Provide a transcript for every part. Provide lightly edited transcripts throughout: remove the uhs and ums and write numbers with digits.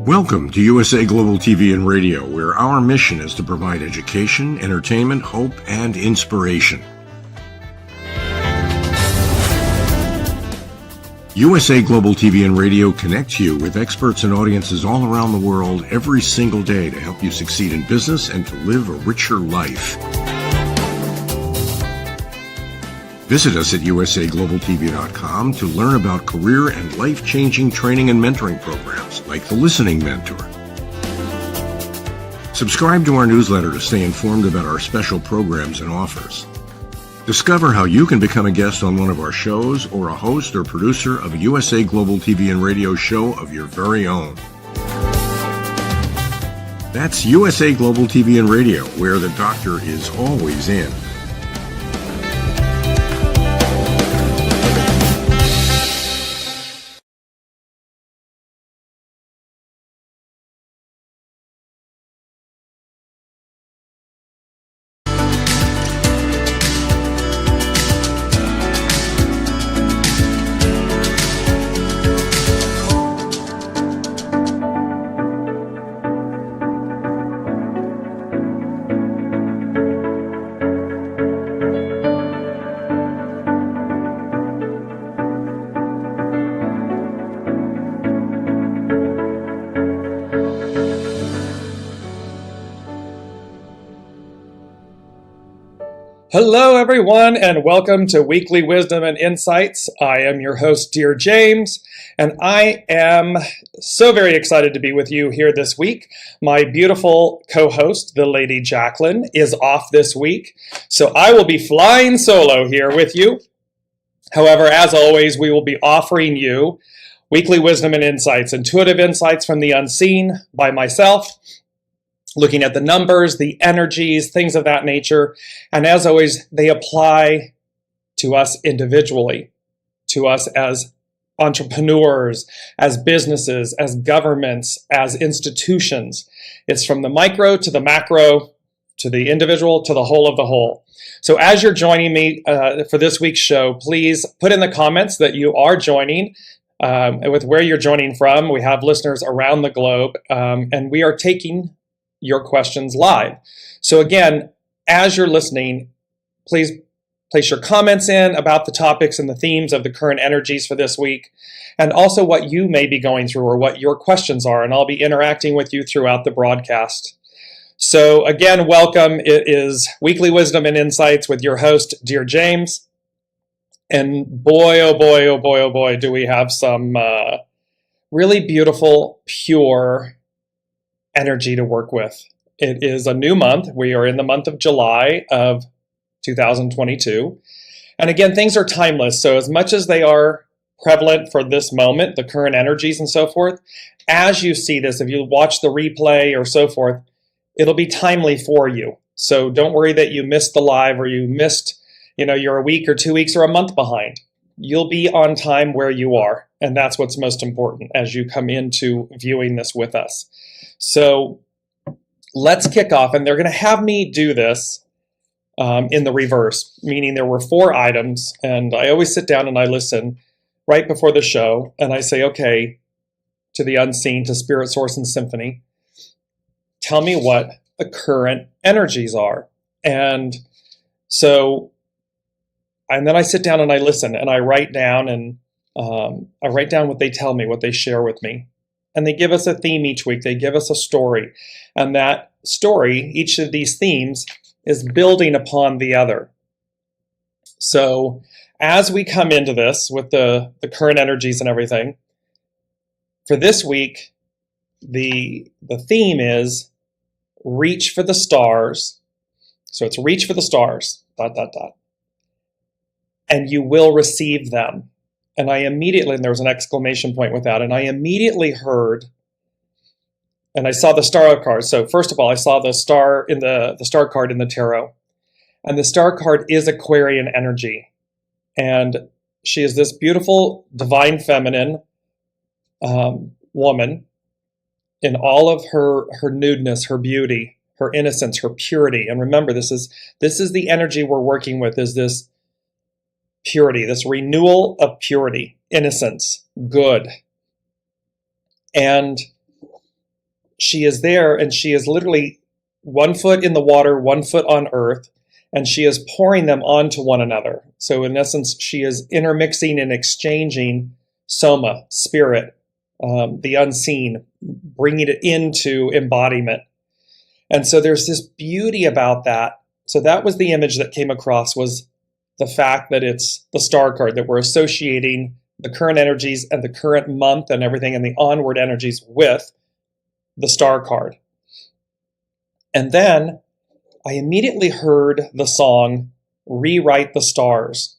Welcome to USA Global TV and Radio, where our mission is to provide education, entertainment, hope, and inspiration. USA Global TV and Radio connects you with experts and audiences all around the world every single day to help you succeed in business and to live a richer life. Visit us at usaglobaltv.com to learn about career and life-changing training and mentoring programs like the Listening Mentor. Subscribe to our newsletter to stay informed about our special programs and offers. Discover how you can become a guest on one of our shows or a host or producer of a USA Global TV and Radio show of your very own. That's USA Global TV and Radio, where the doctor is always in. Hello, everyone, and welcome to Weekly Wisdom and Insights. I am your host, Dearjames, and I am so very excited to be with you here this week. My beautiful co-host, the Lady Jacqueline, is off this week, so I will be flying solo here with you. However, as always, we will be offering you Weekly Wisdom and Insights, intuitive insights from the unseen by myself, looking at the numbers, the energies, things of that nature. And as always, they apply to us individually, to us as entrepreneurs, as businesses, as governments, as institutions. It's from the micro to the macro, to the individual, to the whole of the whole. So as you're joining me for this week's show, please put in the comments that you are joining with where you're joining from. We have listeners around the globe, and we are taking your questions live. So again, as you're listening, please place your comments in about the topics and the themes of the current energies for this week, and also what you may be going through or what your questions are, and I'll be interacting with you throughout the broadcast. So again, welcome. It is Weekly Wisdom and Insights with your host, Dearjames. And boy, oh boy, oh boy, oh boy, do we have some really beautiful, pure energy to work with. It is a new month. We are in the month of July of 2022. And again, things are timeless. So as much as they are prevalent for this moment, the current energies and so forth, as you see this, if you watch the replay or so forth, it'll be timely for you. So don't worry that you missed the live or you missed, you're a week or 2 weeks or a month behind. You'll be on time where you are. And that's what's most important as you come into viewing this with us. So let's kick off, and they're going to have me do this in the reverse, meaning there were 4 items, and I always sit down and I listen right before the show, and I say, okay, to the unseen, to Spirit, Source, and Symphony, tell me what the current energies are. And then I sit down and I listen, and I write down, and I write down what they tell me, what they share with me. And they give us a theme each week. They give us a story. And that story, each of these themes, is building upon the other. So as we come into this with the current energies and everything, for this week, the theme is reach for the stars. So it's reach for the stars, ... and you will receive them. And I immediately, and there was an exclamation point with that, and I immediately heard, and I saw the star card. So first of all, I saw the star in the star card in the tarot. And the star card is Aquarian energy. And she is this beautiful, divine feminine woman in all of her nudeness, her beauty, her innocence, her purity. And remember, this is the energy we're working with, is this purity, this renewal of purity, innocence, good. And she is there, and she is literally 1 foot in the water, 1 foot on earth, and she is pouring them onto one another. So in essence, she is intermixing and exchanging soma, spirit, the unseen, bringing it into embodiment. And so there's this beauty about that. So that was the image that came across, was the fact that it's the star card, that we're associating the current energies and the current month and everything and the onward energies with the star card. And then I immediately heard the song Rewrite the Stars.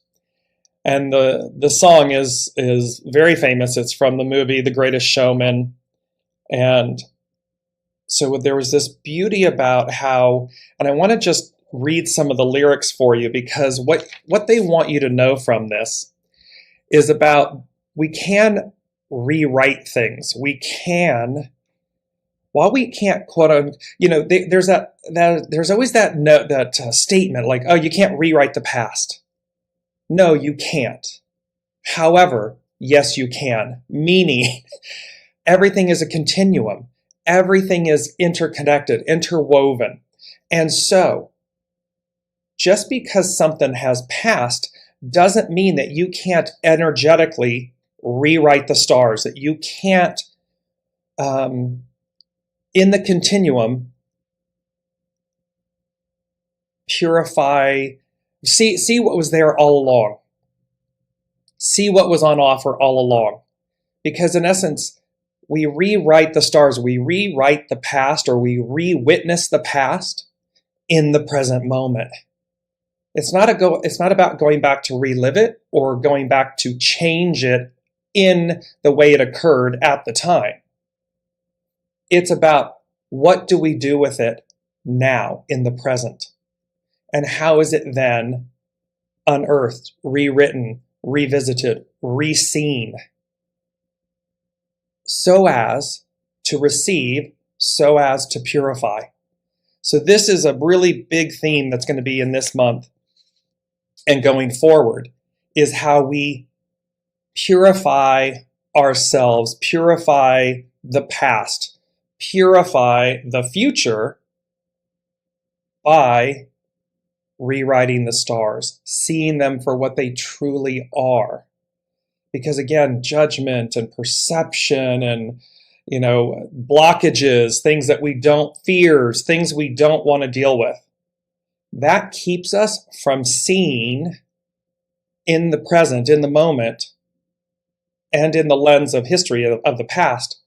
And the song is very famous. It's from the movie The Greatest Showman. And so there was this beauty about how, and I want to just read some of the lyrics for you, because what they want you to know from this is about, we can rewrite things. We can, while we can't quote on, there's there's always that note, that statement like, oh, you can't rewrite the past. No, you can't. However, yes, you can. Meaning, everything is a continuum. Everything is interconnected, interwoven. And so, just because something has passed doesn't mean that you can't energetically rewrite the stars, that you can't, in the continuum, purify, see what was there all along. See what was on offer all along. Because in essence, we rewrite the stars, we rewrite the past, or we re-witness the past in the present moment. It's not about going back to relive it or going back to change it in the way it occurred at the time. It's about, what do we do with it now in the present? And how is it then unearthed, rewritten, revisited, re-seen, so as to receive, so as to purify. So this is a really big theme that's going to be in this month and going forward, is how we purify ourselves, purify the past, purify the future by rewriting the stars, seeing them for what they truly are. Because again, judgment and perception and, blockages, things that we don't, fears, things we don't want to deal with, that keeps us from seeing in the present, in the moment, and in the lens of history of the past,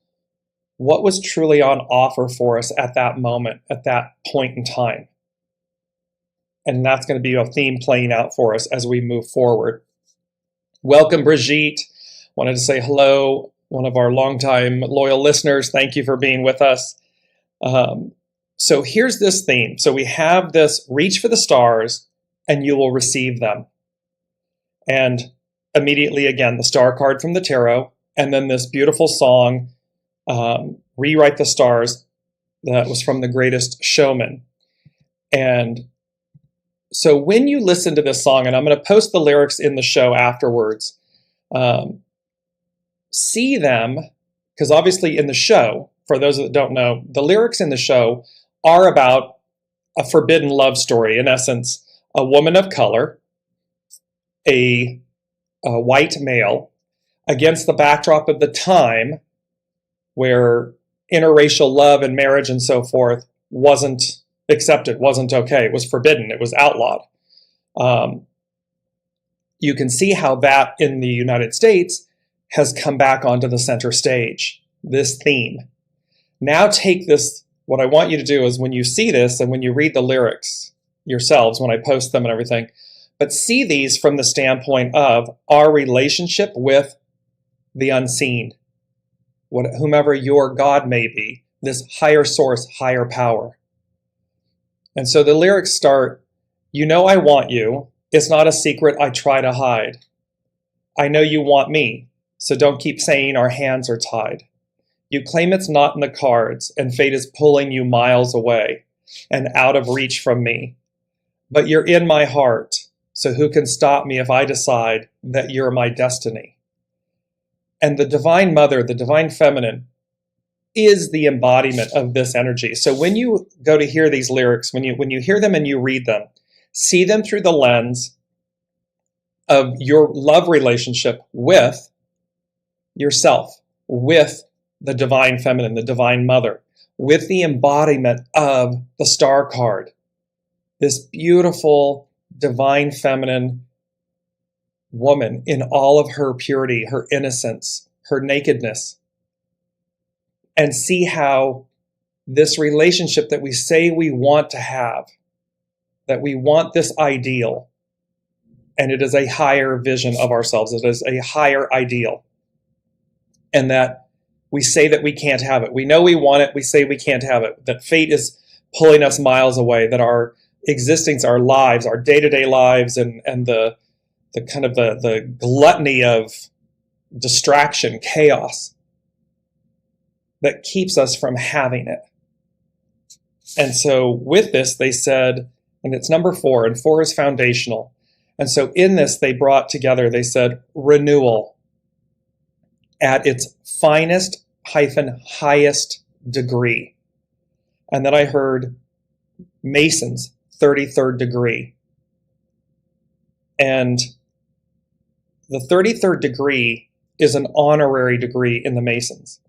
what was truly on offer for us at that moment, at that point in time. And that's going to be a theme playing out for us as we move forward. Welcome, Brigitte. Wanted to say hello, one of our longtime loyal listeners. Thank you for being with us. So here's this theme. So we have this, reach for the stars and you will receive them. And immediately, again, the star card from the tarot, and then this beautiful song, Rewrite the Stars, that was from The Greatest Showman. And so when you listen to this song, and I'm going to post the lyrics in the show afterwards, see them, because obviously in the show, for those that don't know, the lyrics in the show are about a forbidden love story. In essence, a woman of color, a white male, against the backdrop of the time where interracial love and marriage and so forth wasn't accepted, wasn't okay. It was forbidden. It was outlawed. You can see how that in the United States has come back onto the center stage, this theme. Now take this, what I want you to do is when you see this and when you read the lyrics yourselves, when I post them and everything, but see these from the standpoint of our relationship with the unseen, whomever your God may be, this higher source, higher power. And so the lyrics start, I want you. It's not a secret I try to hide. I know you want me, so don't keep saying our hands are tied. You claim it's not in the cards, and fate is pulling you miles away and out of reach from me. But you're in my heart, so who can stop me if I decide that you're my destiny? And the Divine Mother, the Divine Feminine, is the embodiment of this energy. So when you go to hear these lyrics, when you hear them and you read them, see them through the lens of your love relationship with yourself, with the divine feminine, the divine mother, with the embodiment of the star card, this beautiful divine feminine woman in all of her purity, her innocence, her nakedness, and see how this relationship that we say we want to have, that we want this ideal, and it is a higher vision of ourselves, it is a higher ideal, and that we say that we can't have it. We know we want it, we say we can't have it, that fate is pulling us miles away, that our existence, our lives, our day-to-day lives, and the kind of the gluttony of distraction, chaos, that keeps us from having it. And so with this, they said, and it's number 4, and 4 is foundational. And so in this, they brought together, they said, renewal at its finest - highest degree. And then I heard Mason's 33rd degree. And the 33rd degree is an honorary degree in the Masons.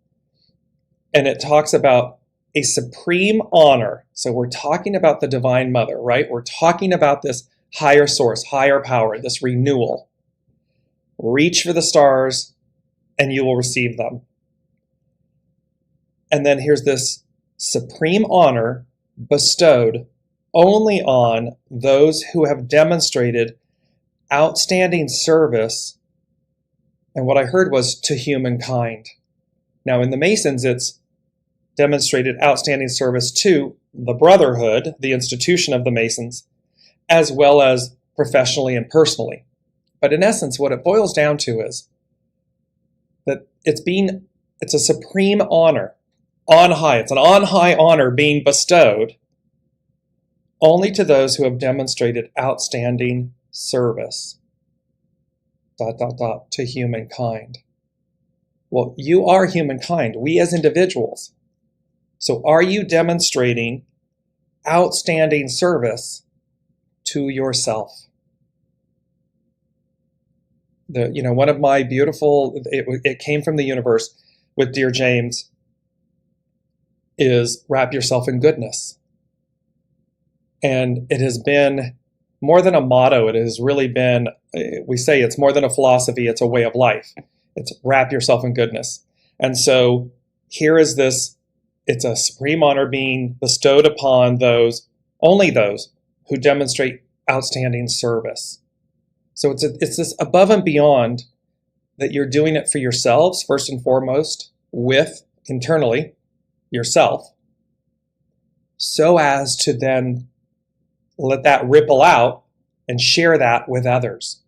And it talks about a supreme honor. So we're talking about the Divine Mother, right? We're talking about this higher source, higher power, this renewal. Reach for the stars and you will receive them. And then here's this supreme honor bestowed only on those who have demonstrated outstanding service. And what I heard was to humankind. Now in the Masons, it's demonstrated outstanding service to the Brotherhood, the institution of the Masons, as well as professionally and personally. But in essence, what it boils down to is that it's a supreme honor on high. It's an on high honor being bestowed only to those who have demonstrated outstanding service, ... to humankind. Well, you are humankind, we as individuals. So are you demonstrating outstanding service to yourself? One of my beautiful, it came from the universe with Dearjames, is wrap yourself in goodness. And it has been more than a motto. It has really been, we say it's more than a philosophy, it's a way of life. It's wrap yourself in goodness. And so here is this, it's a supreme honor being bestowed upon only those who demonstrate outstanding service. So it's this above and beyond that you're doing it for yourselves, first and foremost, with internally yourself, so as to then let that ripple out and share that with others.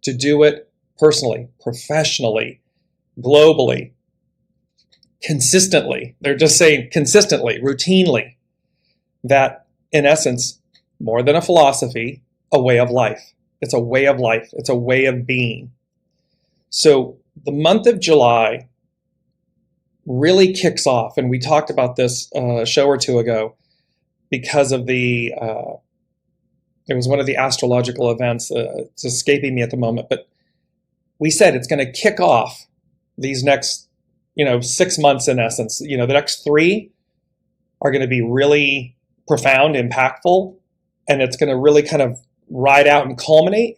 To do it personally, professionally, globally, consistently. They're just saying consistently, routinely. That, in essence, more than a philosophy, a way of life. It's a way of life. It's a way of being. So the month of July really kicks off, and we talked about this a show or two ago, because of it was one of the astrological events. It's escaping me at the moment, but we said it's going to kick off these next 6 months in essence. The next 3 are going to be really profound, impactful, and it's going to really kind of ride out and culminate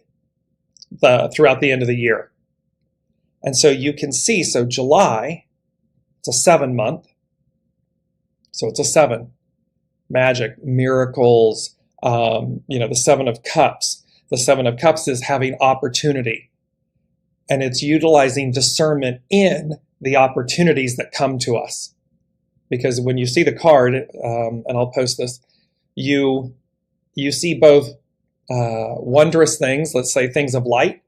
throughout the end of the year. And so you can see, so July, it's a 7 month. So it's a 7. Magic, miracles, the 7 of Cups. The 7 of Cups is having opportunity. And it's utilizing discernment in the opportunities that come to us. Because when you see the card, and I'll post this, you see both wondrous things, let's say things of light,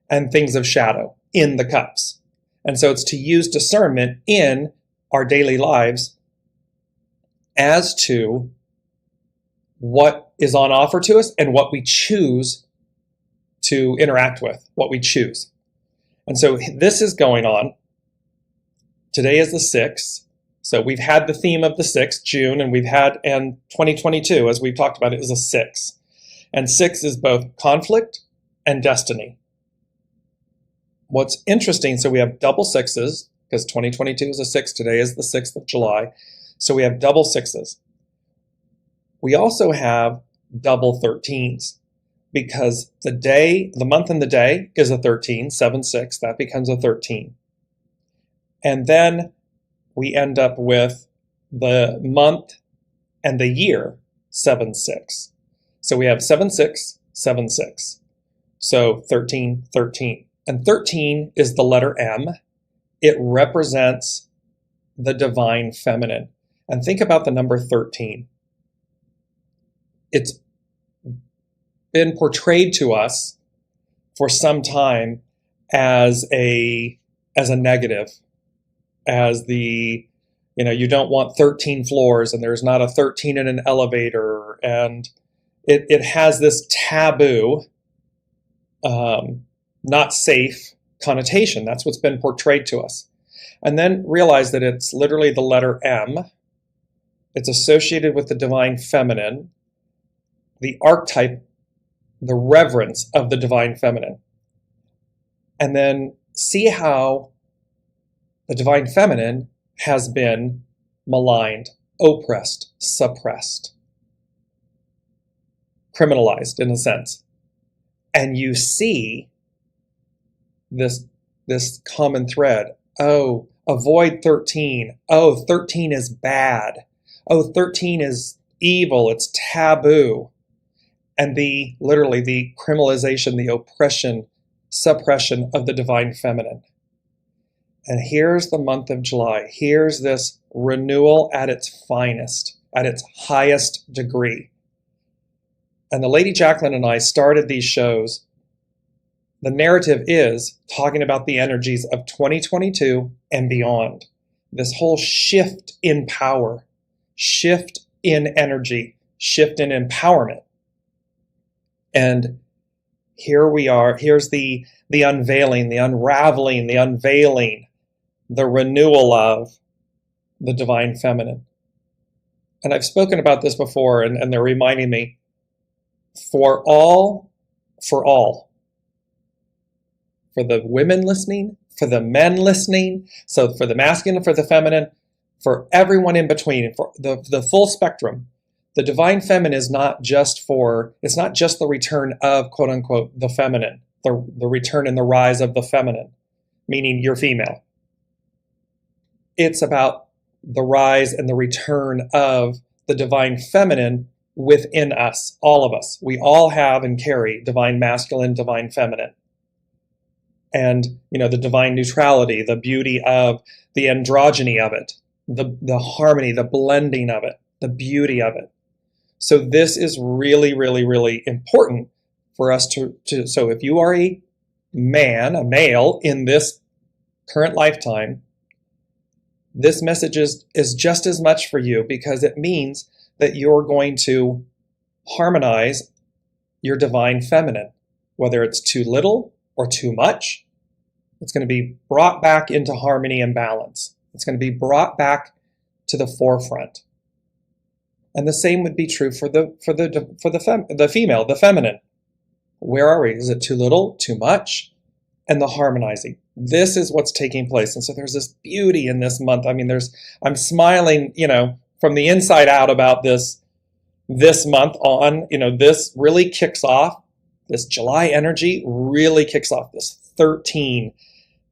and things of shadow in the cups. And so it's to use discernment in our daily lives as to what is on offer to us and what we choose to interact with, what we choose. And so this is going on. Today is the 6th. So we've had the theme of the 6th, June, and 2022, as we've talked about, it is a 6. And 6 is both conflict and destiny. What's interesting, so we have double 6s, because 2022 is a 6, today is the 6th of July. So we have double 6s. We also have double 13s, because the month and the day is a 13, 7-6, that becomes a 13. And then we end up with the month and the year, 7-6. So we have 7-6, 7-6. So 13, 13. And 13 is the letter M. It represents the divine feminine. And think about the number 13. It's been portrayed to us for some time as a negative, as the, you don't want 13 floors and there's not a 13 in an elevator, and it has this taboo, not safe connotation. That's what's been portrayed to us. And then realize that it's literally the letter M. It's associated with the divine feminine, the archetype, the reverence of the divine feminine. And then see how the divine feminine has been maligned, oppressed, suppressed, criminalized in a sense. And you see this common thread. Oh, avoid 13. Oh, 13 is bad. Oh, 13 is evil. It's taboo. And literally the criminalization, the oppression, suppression of the divine feminine. And here's the month of July. Here's this renewal at its finest, at its highest degree. And the Lady Jacqueline and I started these shows. The narrative is talking about the energies of 2022 and beyond. This whole shift in power, shift in energy, shift in empowerment. And here we are. Here's the unveiling, the unraveling, the unveiling, the renewal of the divine feminine. And I've spoken about this before, and they're reminding me, for all, for the women listening, for the men listening, so for the masculine, for the feminine, for everyone in between, for the full spectrum. The divine feminine is it's not just the return of, quote unquote, the feminine, the return and the rise of the feminine, meaning you're female. It's about the rise and the return of the divine feminine within us, all of us. We all have and carry divine masculine, divine feminine. And, the divine neutrality, the beauty of the androgyny of it, the harmony, the blending of it, the beauty of it. So this is really, really, really important for us to so if you are a male in this current lifetime, this message is just as much for you, because it means that you're going to harmonize your divine feminine, whether it's too little or too much. It's going to be brought back into harmony and balance. It's going to be brought back to the forefront. And the same would be true for the female, the feminine. Where are we? Is it too little, too much? And the harmonizing. This is what's taking place. And so there's this beauty in this month. I mean, I'm smiling, from the inside out about this month on. This really kicks off, this July energy really kicks off this 13,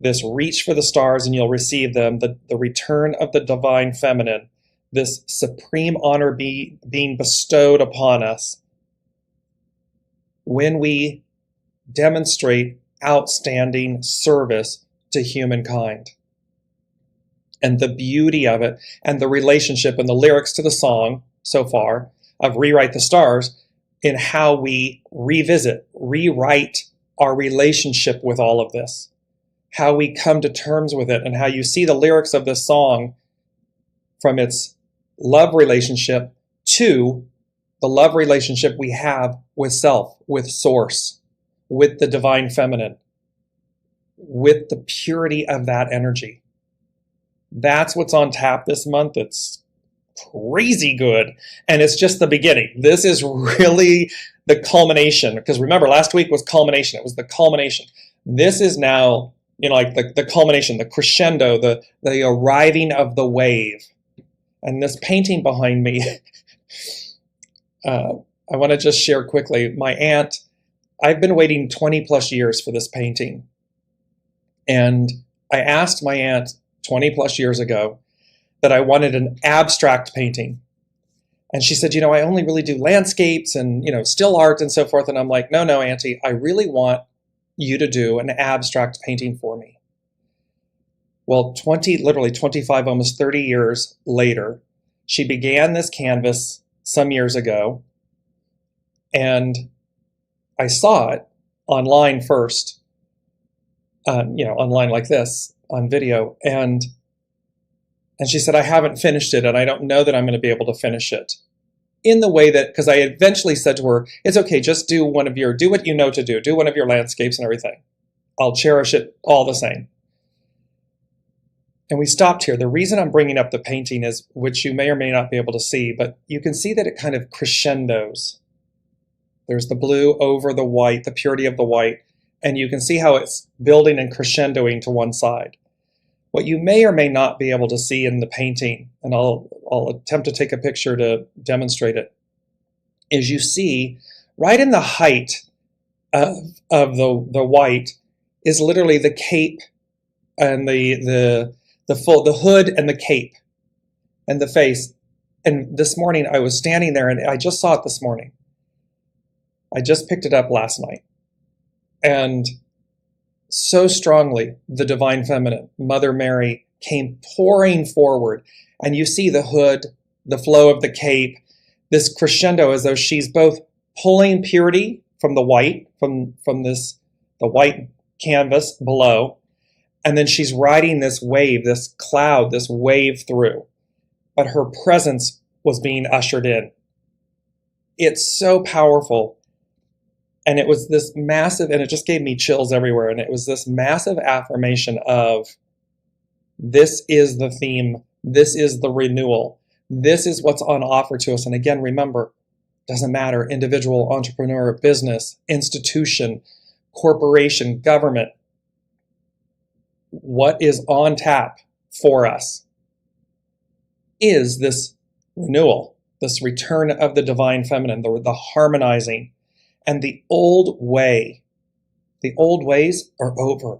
this reach for the stars and you'll receive them, the return of the divine feminine, this supreme honor being bestowed upon us when we demonstrate outstanding service to humankind. And the beauty of it, and the relationship and the lyrics to the song so far of Rewrite the Stars, in how we rewrite our relationship with all of this, how we come to terms with it, and how you see the lyrics of this song from its love relationship to the love relationship we have with self, with source, with the divine feminine, with the purity of that energy. That's what's on tap this month. It's crazy good. And it's just the beginning. This is really the culmination. Because remember, last week was culmination. It was the culmination. This is now, like the culmination, the crescendo, the arriving of the wave. And this painting behind me, I want to just share quickly. My aunt, I've been waiting 20 plus years for this painting. And I asked my aunt 20 plus years ago that I wanted an abstract painting. And she said, I only really do landscapes and, still art and so forth. And I'm like, no, Auntie, I really want you to do an abstract painting for me. Well, literally 25, almost 30 years later, she began this canvas some years ago. And I saw it online first, online like this on video. And she said, I haven't finished it, and I don't know that I'm going to be able to finish it in the way that, because I eventually said to her, it's okay, just do what you know to do one of your landscapes and everything. I'll cherish it all the same. And we stopped here. The reason I'm bringing up the painting is, which you may or may not be able to see, but you can see that it kind of crescendos. There's the blue over the white, the purity of the white, and you can see how it's building and crescendoing to one side. What you may or may not be able to see in the painting, and I'll attempt to take a picture to demonstrate it, is you see right in the height of the white is literally the cape and the hood and the cape and the face. And this morning I was standing there, and I just saw it this morning. I just picked it up last night. And so strongly, the Divine Feminine, Mother Mary, came pouring forward. And you see the hood, the flow of the cape, this crescendo as though she's both pulling purity from the white, from the white canvas below, and then she's riding this wave, this cloud, this wave through. But her presence was being ushered in. It's so powerful. And it was this massive, and it just gave me chills everywhere. And it was this massive affirmation of, this is the theme. This is the renewal. This is what's on offer to us. And again, remember, doesn't matter, individual, entrepreneur, business, institution, corporation, government. What is on tap for us is this renewal, this return of the Divine Feminine, the harmonizing. And the old ways are over.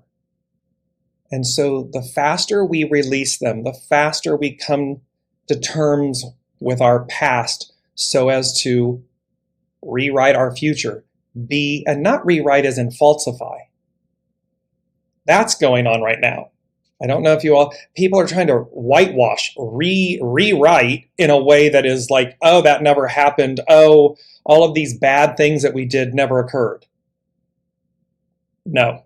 And so the faster we release them, the faster we come to terms with our past so as to rewrite our future, and not rewrite as in falsify. That's going on right now. I don't know if people are trying to whitewash, rewrite in a way that is like, oh, that never happened. Oh, all of these bad things that we did never occurred. No,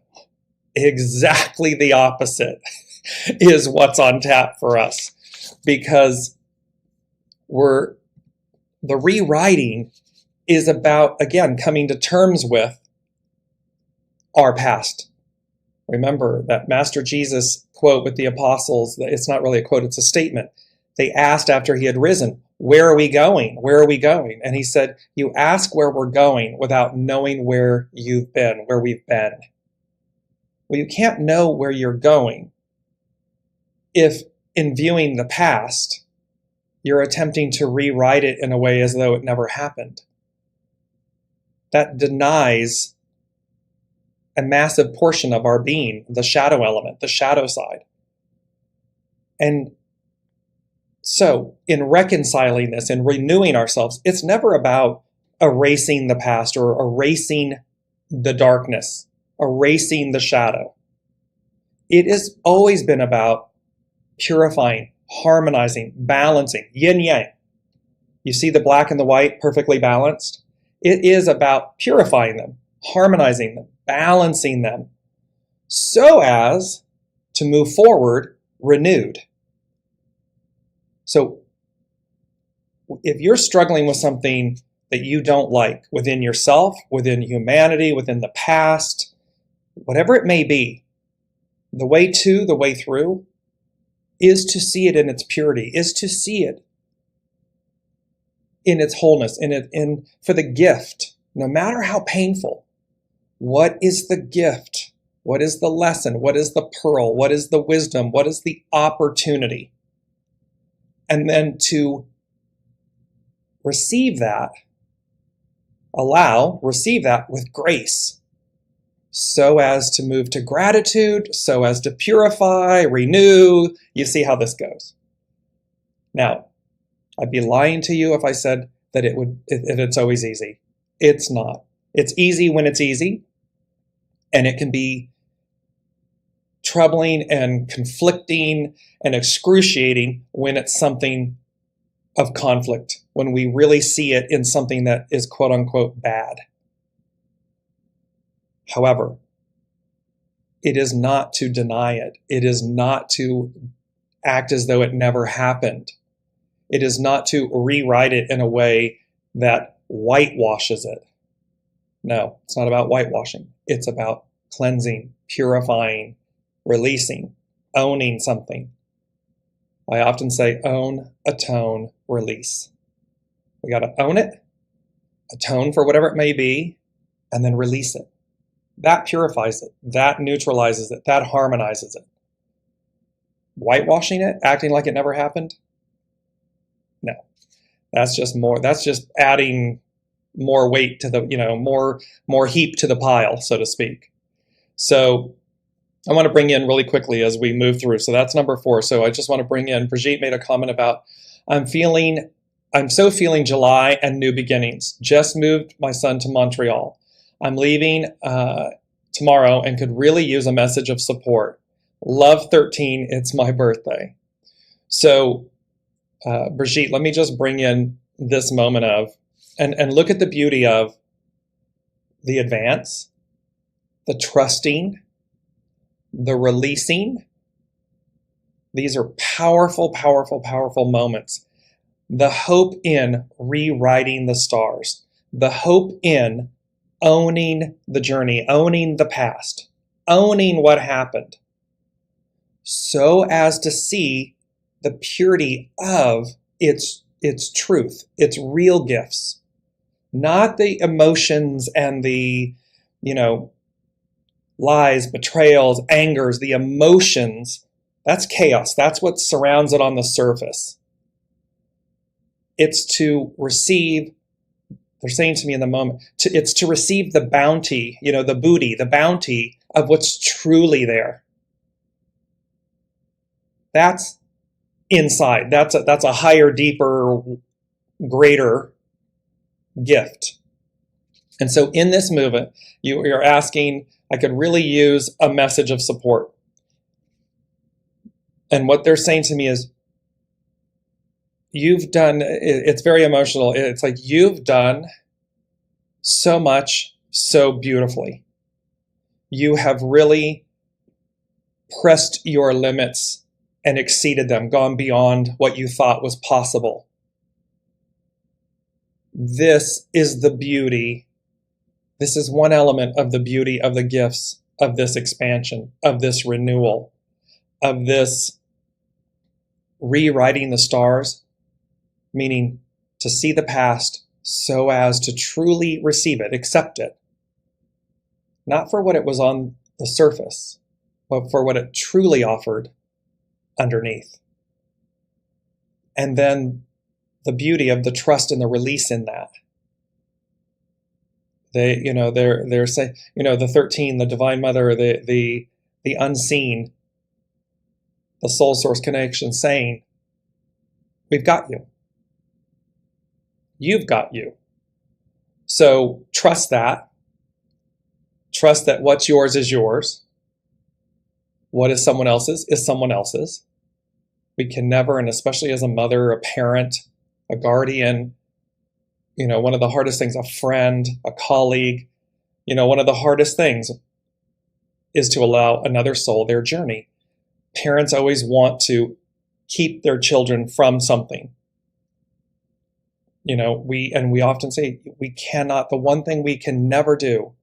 exactly the opposite is what's on tap for us, because the rewriting is about, again, coming to terms with our past. Remember that Master Jesus quote with the apostles, it's not really a quote, it's a statement. They asked after he had risen, where are we going? Where are we going? And he said, you ask where we're going without knowing where you've been, where we've been. Well, you can't know where you're going if, in viewing the past, you're attempting to rewrite it in a way as though it never happened. That denies a massive portion of our being, the shadow element, the shadow side. And so in reconciling this and renewing ourselves, it's never about erasing the past or erasing the darkness, erasing the shadow. It has always been about purifying, harmonizing, balancing, yin yang. You see the black and the white perfectly balanced? It is about purifying them, harmonizing them, balancing them, so as to move forward renewed. So if you're struggling with something that you don't like within yourself, within humanity, within the past, whatever it may be, the way through is to see it in its purity, is to see it in its wholeness, in for the gift, no matter how painful. What is the gift? What is the lesson? What is the pearl? What is the wisdom? What is the opportunity? And then to receive that, receive that with grace, so as to move to gratitude, so as to purify, renew. You see how this goes. Now, I'd be lying to you if I said that if it's always easy. It's not. It's easy when it's easy, and it can be troubling and conflicting and excruciating when it's something of conflict, when we really see it in something that is quote unquote bad. However, it is not to deny it. It is not to act as though it never happened. It is not to rewrite it in a way that whitewashes it. No, it's not about whitewashing. It's about cleansing, purifying, releasing, owning something. I often say own, atone, release. We got to own it, atone for whatever it may be, and then release it. That purifies it. That neutralizes it. That harmonizes it. Whitewashing it, acting like it never happened? No. That's just adding more weight to the, more heap to the pile, so to speak. So I want to bring in really quickly as we move through. So that's number 4. So I just want to bring in, Brigitte made a comment about, I'm so feeling July and new beginnings. Just moved my son to Montreal. I'm leaving tomorrow and could really use a message of support. Love 13, it's my birthday. So Brigitte, let me just bring in this moment of, and look at the beauty of the advance, the trusting, the releasing. These are powerful, powerful, powerful moments. The hope in rewriting the stars, the hope in owning the journey, owning the past, owning what happened, so as to see the purity of its truth, its real gifts, not the emotions and the, lies, betrayals, angers, the emotions. That's chaos. That's what surrounds it on the surface. It's to receive, they're saying to me in the moment, it's to receive the bounty, the booty, the bounty of what's truly there. That's inside. That's a higher, deeper, greater gift. And so in this movement, you're asking, I could really use a message of support. And what they're saying to me is, you've done, it's very emotional. It's like you've done so much so beautifully. You have really pressed your limits and exceeded them, gone beyond what you thought was possible. This is the beauty. This is one element of the beauty of the gifts of this expansion, of this renewal, of this rewriting the stars, meaning to see the past so as to truly receive it, accept it, not for what it was on the surface, but for what it truly offered underneath. And then the beauty of the trust and the release in that. They're saying, the 13, the Divine Mother, the unseen, the soul source connection saying, we've got you. You've got you. So trust that. Trust that what's yours is yours. What is someone else's is someone else's. We can never, and especially as a mother, a parent, a guardian, one of the hardest things, a friend, a colleague, one of the hardest things is to allow another soul their journey. Parents always want to keep their children from something. We often say we cannot, the one thing we can never do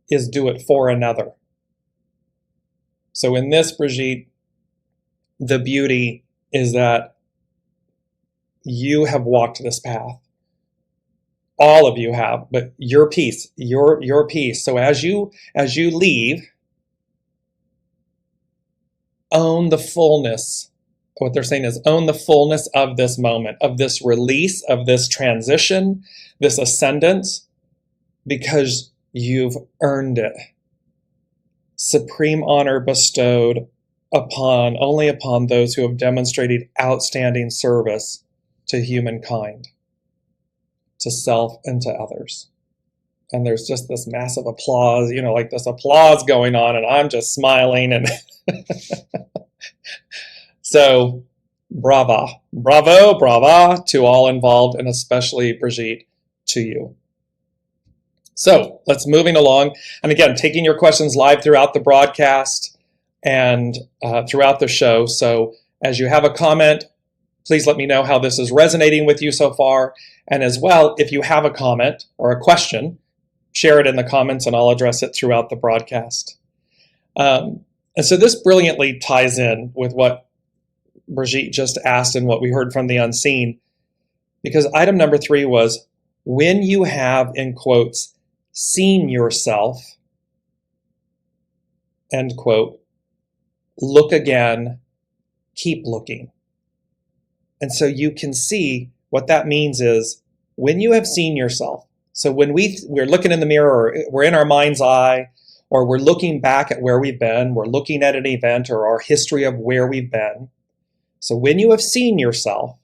is do it for another. So in this, Brigitte, the beauty is that you have walked this path. All of you have, but your piece, your piece. So as you leave, own the fullness. What they're saying is own the fullness of this moment, of this release, of this transition, this ascendance, because you've earned it. Supreme honor bestowed only upon those who have demonstrated outstanding service to humankind, to self and to others. And there's just this massive applause, like this applause going on, and I'm just smiling. And so bravo to all involved, and especially Brigitte, to you. So let's moving along. And again, taking your questions live throughout the broadcast and throughout the show. So as you have a comment, please let me know how this is resonating with you so far. And as well, if you have a comment or a question, share it in the comments and I'll address it throughout the broadcast. And so this brilliantly ties in with what Brigitte just asked and what we heard from the unseen, because item number 3 was, when you have, in quotes, seen yourself, end quote, look again, keep looking. And so you can see what that means is when you have seen yourself. So when we're looking in the mirror, or we're in our mind's eye, or we're looking back at where we've been, we're looking at an event or our history of where we've been. So when you have seen yourself,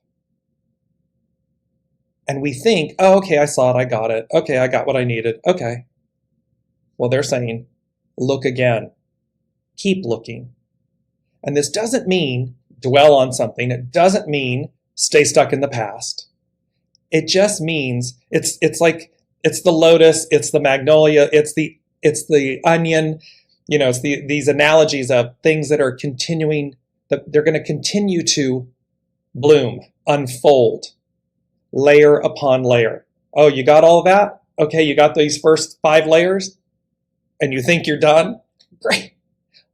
and we think, oh, okay, I saw it, I got it. Okay, I got what I needed. Okay. Well, they're saying, look again. Keep looking. And this doesn't mean dwell on something. It doesn't mean stay stuck in the past. It just means it's the lotus, it's the magnolia, it's the onion. It's these analogies of things that are continuing, that they're going to continue to bloom, unfold, layer upon layer. Oh, you got all of that? Okay, you got these first 5 layers and you think you're done? Great.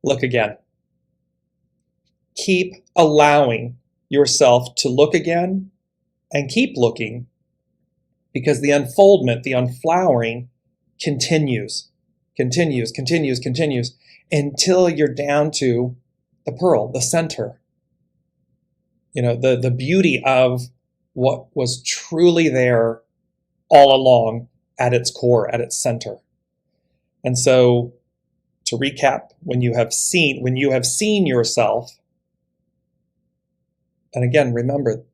Look again. Keep allowing yourself to look again and keep looking, because the unfoldment, the unflowering continues until you're down to the pearl, the center. The beauty of what was truly there all along at its core, at its center. And so to recap, when you have seen yourself, and again, remember,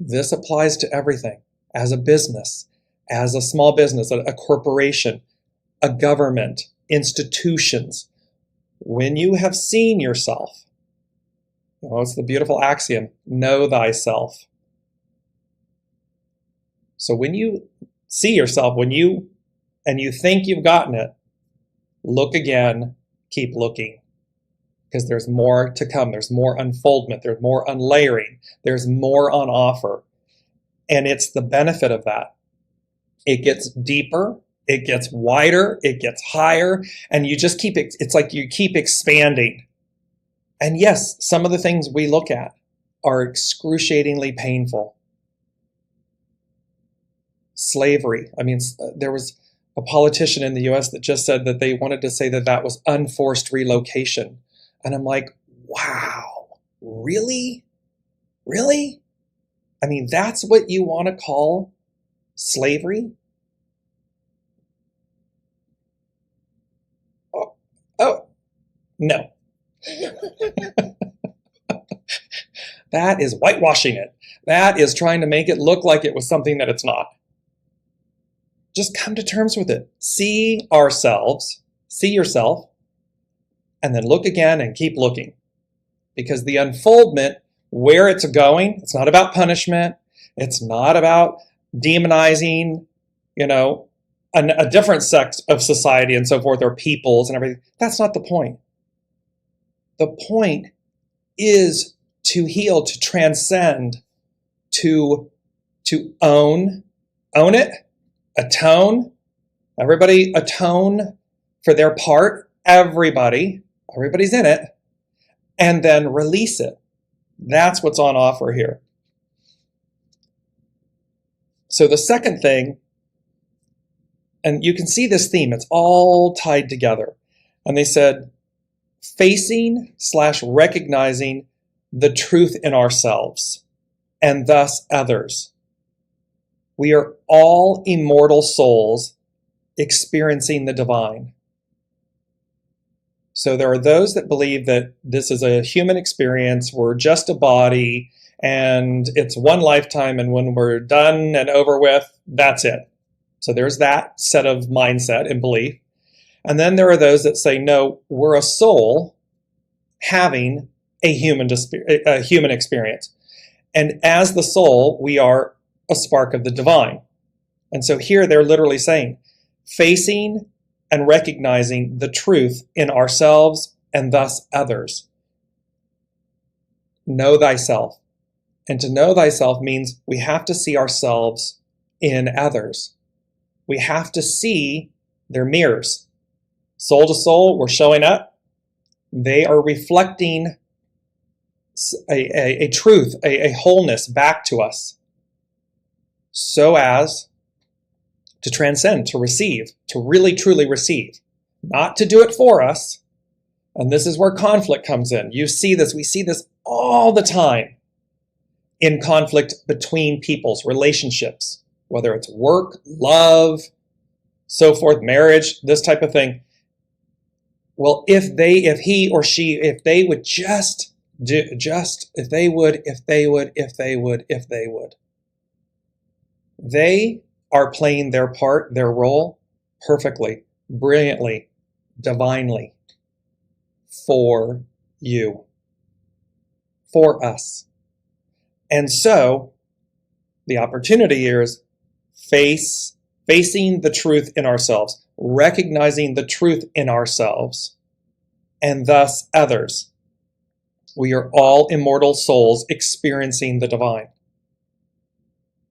this applies to everything, as a business, as a small business, a corporation, a government, institutions. When you have seen yourself, it's the beautiful axiom, know thyself. So when you see yourself, and you think you've gotten it, look again, keep looking, because there's more to come. There's more unfoldment. There's more unlayering. There's more on offer. And it's the benefit of that. It gets deeper, it gets wider, it gets higher, and you just it's like you keep expanding. And yes, some of the things we look at are excruciatingly painful. Slavery. There was a politician in the US that just said that they wanted to say that was unforced relocation. And I'm like, wow, really? Really? That's what you want to call slavery? Oh, no. That is whitewashing it. That is trying to make it look like it was something that it's not. Just come to terms with it. See yourself, and then look again and keep looking. Because the unfoldment, where it's going, it's not about punishment. It's not about demonizing, a different sect of society and so forth, or peoples and everything. That's not the point. The point is to heal, to transcend, to own it, atone. Everybody atone for their part. Everybody's in it. And then release it. That's what's on offer here. So the second thing, and you can see this theme, it's all tied together. And they said, facing/recognizing the truth in ourselves and thus others. We are all immortal souls experiencing the divine. So there are those that believe that this is a human experience, we're just a body, and it's one lifetime, and when we're done and over with, that's it. So there's that set of mindset and belief. And then there are those that say, no, we're a soul having a human experience. And as the soul, we are a spark of the divine. And so here they're literally saying, facing and recognizing the truth in ourselves and thus others. Know thyself. And to know thyself means we have to see ourselves in others. We have to see their mirrors. Soul to soul, we're showing up. They are reflecting a truth, a wholeness back to us, so as to transcend, to receive, to really truly receive, not to do it for us. And this is where conflict comes in. You see this, we see this all the time in conflict between people's relationships, whether it's work, love, so forth, marriage, this type of thing. Well, if he or she, if they would if they would. They are playing their part, their role, perfectly, brilliantly, divinely, for you, for us. And so, the opportunity here is facing the truth in ourselves, recognizing the truth in ourselves, and thus others. We are all immortal souls experiencing the divine.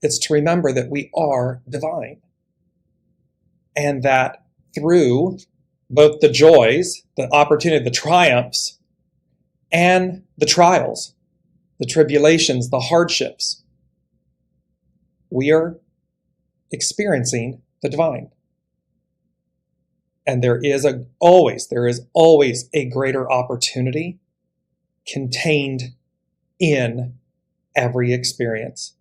It's to remember that we are divine. And that through both the joys, the opportunity, the triumphs, and the trials, the tribulations, the hardships, we are experiencing the divine. And there is always a greater opportunity contained in every experience.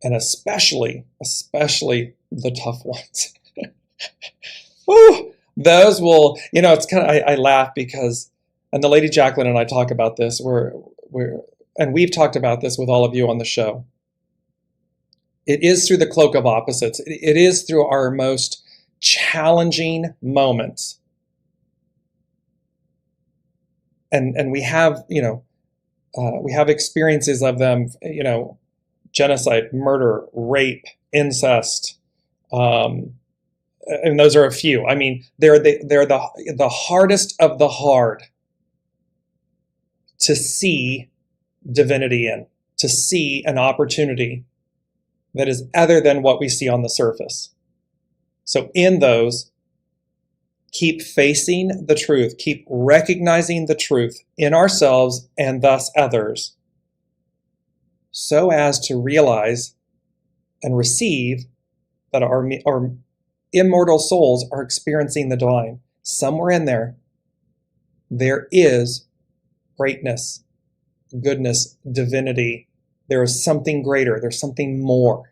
And especially the tough ones. Woo! Those will, it's kind of, I laugh because, and the lady Jacqueline and I talk about this, and we've talked about this with all of you on the show. It is through the cloak of opposites. It is through our most challenging moments. And we have, we have experiences of them, genocide, murder, rape, incest, and those are a few. I mean, they're the hardest of the hard to see divinity in, to see an opportunity that is other than what we see on the surface. So in those, keep facing the truth, keep recognizing the truth in ourselves and thus others, so as to realize and receive that our immortal souls are experiencing the divine. Somewhere in there is greatness, goodness, divinity. There is something greater. There's something more.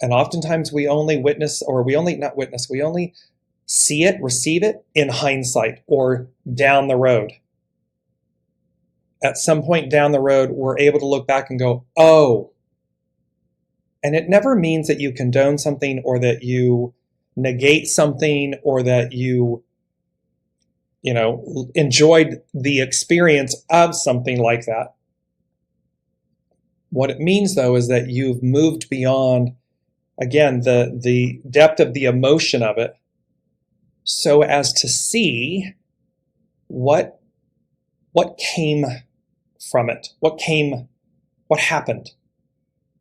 And oftentimes we only see it, receive it in hindsight or down the road. At some point down the road, we're able to look back and go, oh. And it never means that you condone something or that you negate something or that you enjoyed the experience of something like that. What it means, though, is that you've moved beyond, again, the depth of the emotion of it, so as to see what came from it, what happened,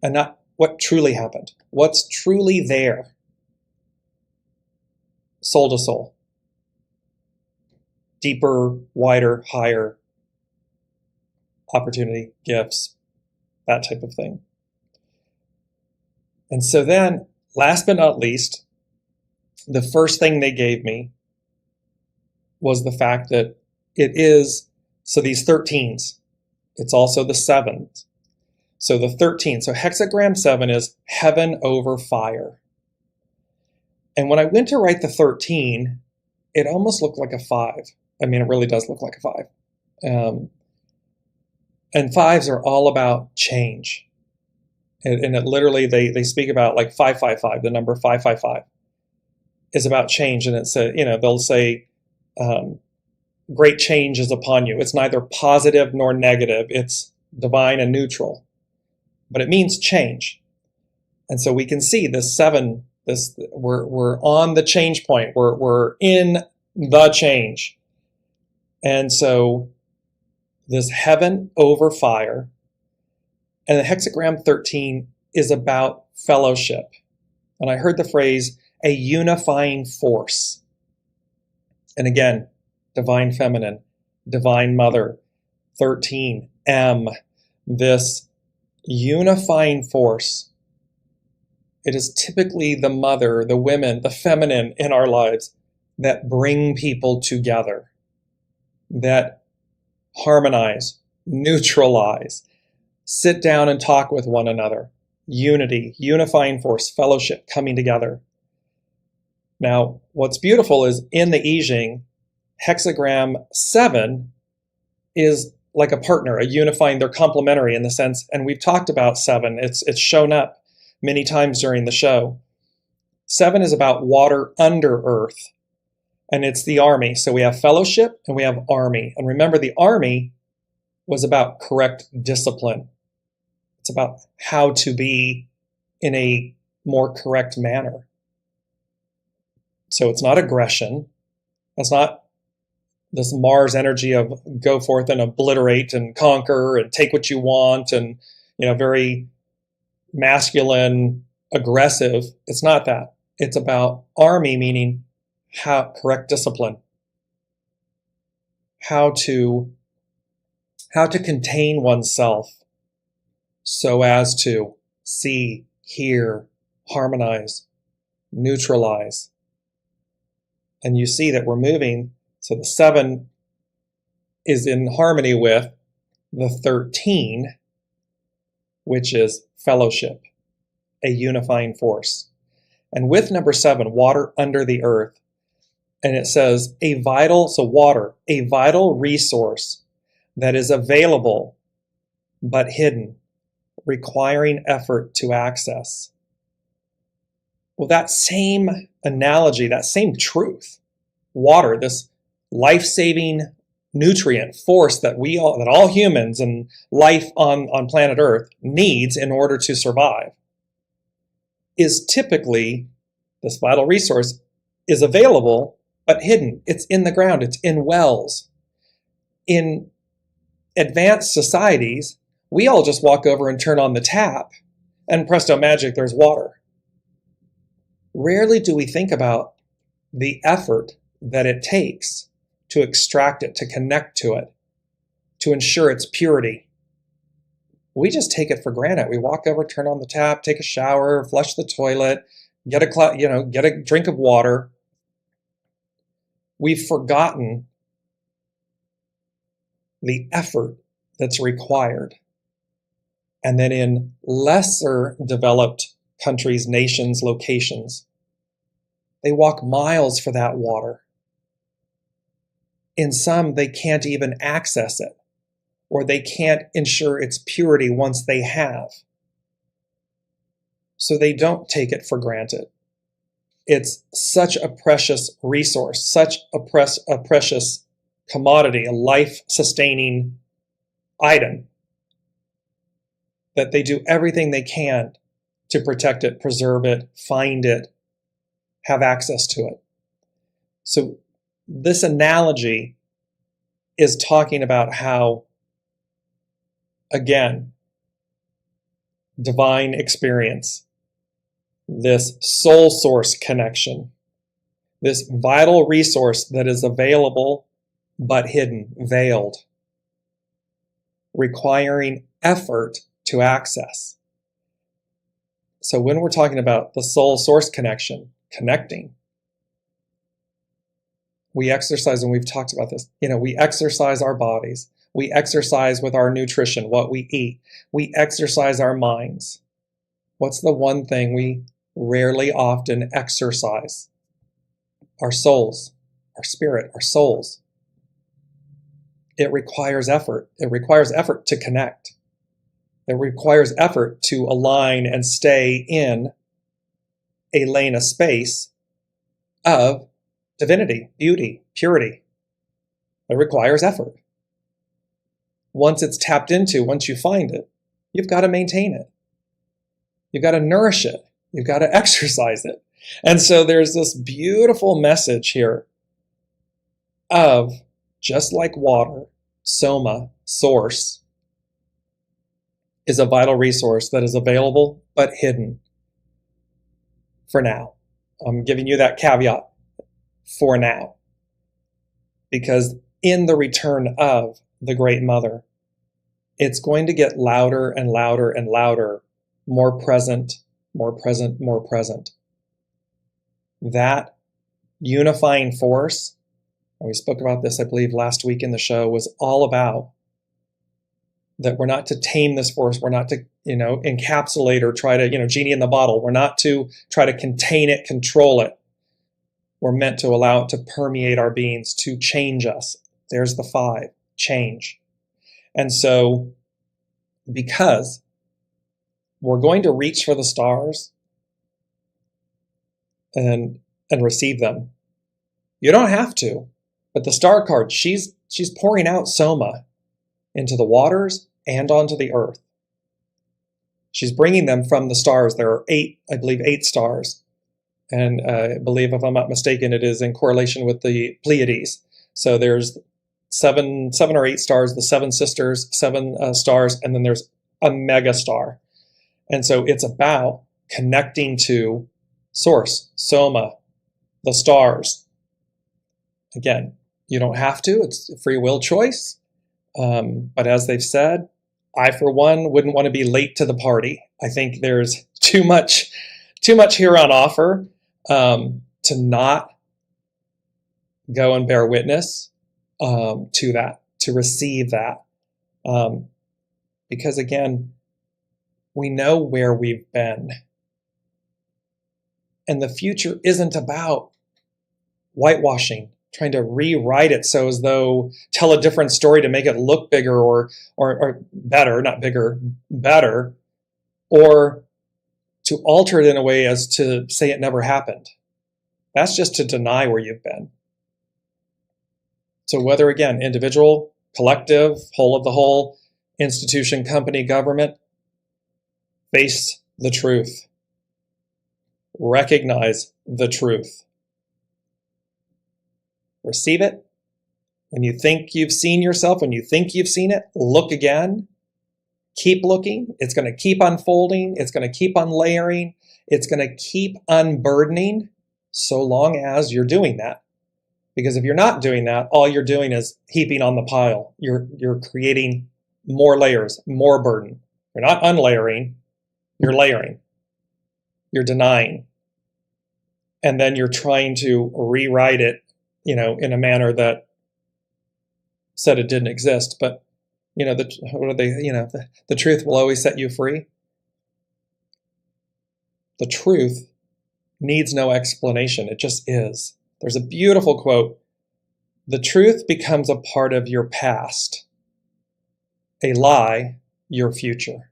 and not what truly happened, what's truly there, soul to soul, deeper, wider, higher, opportunity, gifts, that type of thing. And so then, last but not least, the first thing they gave me was the fact that it is, so these 13s, it's also the 7s. So the 13, so hexagram 7 is heaven over fire. And when I went to write the 13, it almost looked like a 5. I mean, it really does look like a 5. And 5s are all about change. And it literally, they speak about like 555, the number 555 is about change. And it's they'll say, great change is upon you. It's neither positive nor negative. It's divine and neutral, but it means change. And so we can see this 7, we're on the change point. We're in the change. And so this heaven over fire, and the hexagram 13 is about fellowship. And I heard the phrase, a unifying force. And again, divine feminine, divine mother, 13, M, this unifying force. It is typically the mother, the women, the feminine in our lives that bring people together, that harmonize, neutralize, sit down and talk with one another. Unity, unifying force, fellowship, coming together. Now, what's beautiful is in the I Ching, hexagram 7 is like a partner, a unifying, they're complementary in the sense, and we've talked about 7, it's shown up many times during the show. 7 is about water under earth, and it's the army. So we have fellowship and we have army. And remember, the army was about correct discipline. It's about how to be in a more correct manner. So it's not aggression. It's not this Mars energy of go forth and obliterate and conquer and take what you want and, very masculine, aggressive. It's not that. It's about army, meaning how correct discipline. How to contain oneself so as to see, hear, harmonize, neutralize. And you see that we're moving. So the 7 is in harmony with the 13, which is fellowship, a unifying force. And with number 7, water under the earth, and it says water, a vital resource that is available but hidden, requiring effort to access. Well, that same analogy, that same truth, water, this life-saving nutrient force that all humans and life on planet Earth needs in order to survive, is typically, this vital resource is available but hidden. It's in the ground. It's in wells. In advanced societies, we all just walk over and turn on the tap, and presto magic, there's water. Rarely do we think about the effort that it takes to extract it, to connect to it, to ensure its purity. We just take it for granted. We walk over, turn on the tap, take a shower, flush the toilet, get a drink of water. We've forgotten the effort that's required. And then in lesser developed countries, nations, locations, they walk miles for that water. In some, they can't even access it, or they can't ensure its purity once they have. So they don't take it for granted. It's such a precious resource, such a precious commodity, a life-sustaining item, that they do everything they can to protect it, preserve it, find it, have access to it. So this analogy is talking about how, again, divine experience, this soul source connection, this vital resource that is available but hidden, veiled. requiring effort to access. So when we're talking about the soul source connection, connecting, we exercise, and we've talked about this, we exercise our bodies. We exercise with our nutrition, what we eat. We exercise our minds. What's the one thing we rarely often exercise? Our souls, our spirit, our souls. It requires effort. It requires effort to connect. It requires effort to align and stay in a lane of space of divinity, beauty, purity. It requires effort. Once it's tapped into, once you find it, you've got to maintain it. You've got to nourish it. You've got to exercise it. And so there's this beautiful message here of, just like water, soma, source, is a vital resource that is available but hidden for now. I'm giving you that caveat, for now. Because in the return of the Great Mother, it's going to get louder and louder and louder, more present, more present, more present. That unifying force, and we spoke about this, I believe, last week in the show, was all about that we're not to tame this force. We're not to, encapsulate or try to, genie in the bottle. We're not to try to contain it, control it. We're meant to allow it to permeate our beings, to change us. There's the 5, change. And so, because we're going to reach for the stars and receive them. You don't have to, but the star card, she's pouring out soma into the waters and onto the earth. She's bringing them from the stars. There are 8 stars. And I believe, if I'm not mistaken, it is in correlation with the Pleiades. So there's 7 or 8 stars, the 7 sisters, 7 stars, and then there's a mega star. And so it's about connecting to source, soma, the stars. Again, you don't have to. It's a free will choice. But as they've said, I, for one, wouldn't want to be late to the party. I think there's too much here on offer to not go and bear witness to that, to receive that. Because again, we know where we've been. And the future isn't about whitewashing, trying to rewrite it so as though, tell a different story to make it look bigger or better, not bigger, better, or to alter it in a way as to say it never happened. That's just to deny where you've been. So whether, again, individual, collective, whole of the whole, institution, company, government, face the truth. Recognize the truth. Receive it. When you think you've seen yourself, when you think you've seen it, look again. Keep looking. It's going to keep unfolding. It's going to keep unlayering. It's going to keep unburdening so long as you're doing that. Because if you're not doing that, all you're doing is heaping on the pile. You're creating more layers, more burden. You're not unlayering. You're layering. You're denying. And then you're trying to rewrite it, in a manner that said it didn't exist. But, the truth will always set you free. The truth needs no explanation. It just is. There's a beautiful quote. The truth becomes a part of your past. A lie, your future.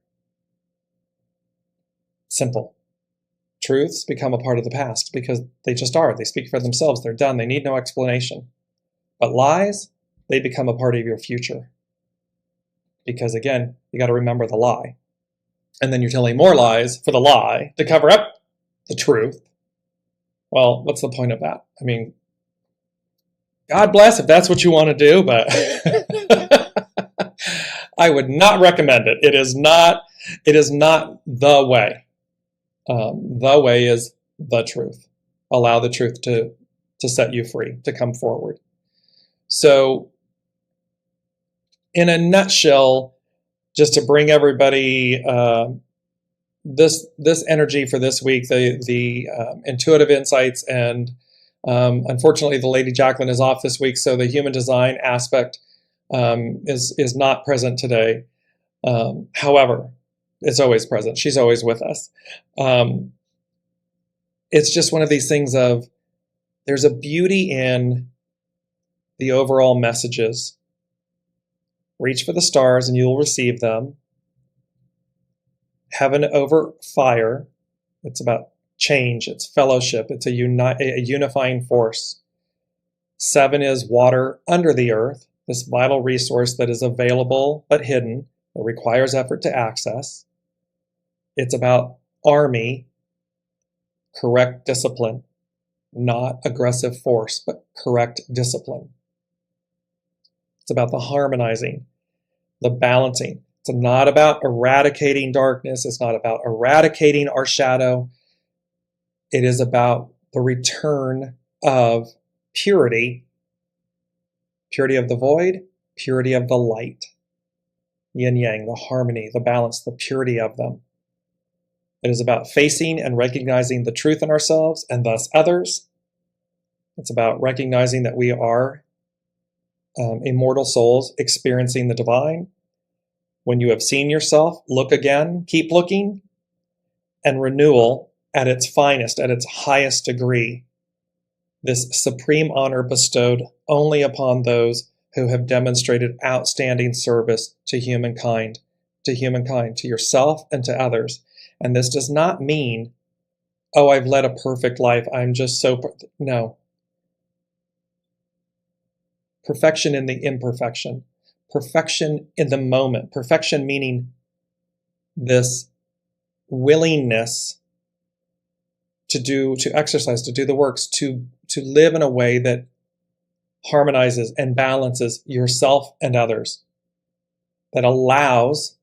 Simple. Truths become a part of the past because they just are. They speak for themselves. They're done. They need no explanation. But lies, they become a part of your future. Because again, you got to remember the lie. And then you're telling more lies for the lie to cover up the truth. Well, what's the point of that? I mean, God bless if that's what you want to do, but I would not recommend it. It is not the way. The way is the truth. Allow the truth to set you free, to come forward. So, in a nutshell, just to bring everybody this energy for this week, the intuitive insights, and unfortunately the Lady Jacqueline is off this week, so the human design aspect is not present today. However, it's always present. She's always with us. It's just one of these things of there's a beauty in the overall messages. Reach for the stars and you'll receive them. Heaven over fire. It's about change. It's fellowship. It's a unifying force. 7 is water under the earth, this vital resource that is available but hidden. It requires effort to access. It's about army, correct discipline, not aggressive force, but correct discipline. It's about the harmonizing, the balancing. It's not about eradicating darkness. It's not about eradicating our shadow. It is about the return of purity, purity of the void, purity of the light, yin yang, the harmony, the balance, the purity of them. It is about facing and recognizing the truth in ourselves and thus others. It's about recognizing that we are immortal souls experiencing the divine. When you have seen yourself, look again, keep looking, and renewal at its finest, at its highest degree. This supreme honor bestowed only upon those who have demonstrated outstanding service to humankind, to yourself and to others. And this does not mean, oh, I've led a perfect life. I'm just so, no. Perfection in the imperfection. Perfection in the moment. Perfection meaning this willingness to exercise, to do the works, to live in a way that harmonizes and balances yourself and others, that allows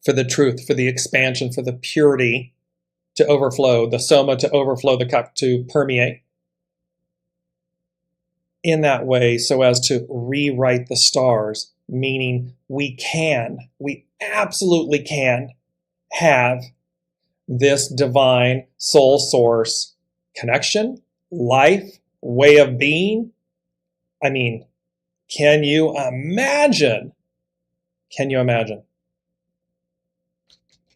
for the truth, for the expansion, for the purity to overflow, the soma to overflow, the cup to permeate in that way so as to rewrite the stars, meaning we absolutely can have this divine soul source connection, life, way of being. I mean, can you imagine? Can you imagine?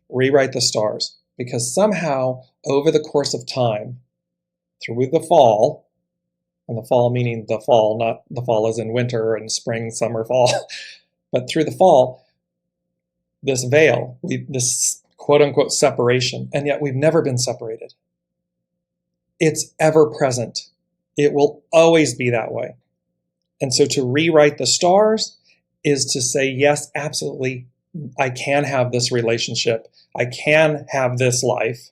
Rewrite the stars, because somehow over the course of time, through the fall, and the fall meaning the fall, not the fall as in winter and spring, summer, fall, but through the fall, this veil, this quote-unquote separation, and yet we've never been separated. It's ever present. It will always be that way. And so to rewrite the stars is to say, yes, absolutely, I can have this relationship. I can have this life,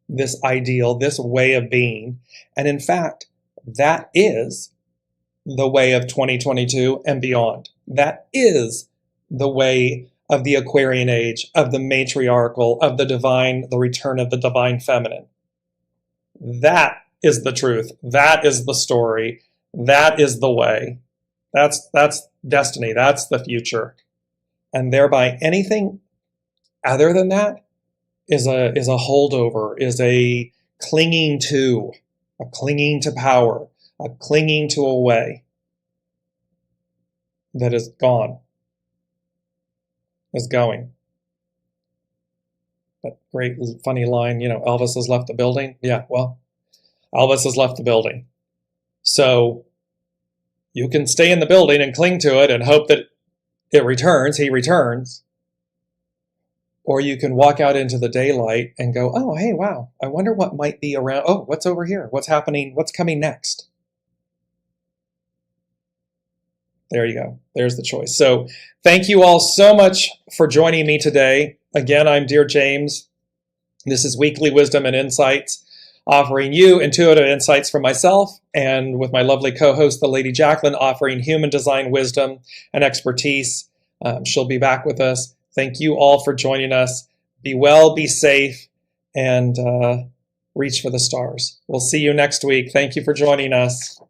this ideal, this way of being. And in fact, that is the way of 2022 and beyond. That is the way of the Aquarian age, of the matriarchal, of the divine, the return of the divine feminine. That is the truth. That is the story. That is the way. That's destiny. That's the future. And thereby anything other than that is a holdover, is a clinging to power, a clinging to a way that is gone, is going. But great, funny line, Elvis has left the building. Yeah, well, Elvis has left the building. So you can stay in the building and cling to it and hope that it returns, he returns. Or you can walk out into the daylight and go, oh, hey, wow, I wonder what might be around. Oh, what's over here? What's happening? What's coming next? There you go. There's the choice. So thank you all so much for joining me today. Again, I'm Dearjames. This is Weekly Wisdom and Insights, offering you intuitive insights from myself, and with my lovely co-host, the Lady Jacqueline, offering human design wisdom and expertise. She'll be back with us. Thank you all for joining us. Be well, be safe, and reach for the stars. We'll see you next week. Thank you for joining us.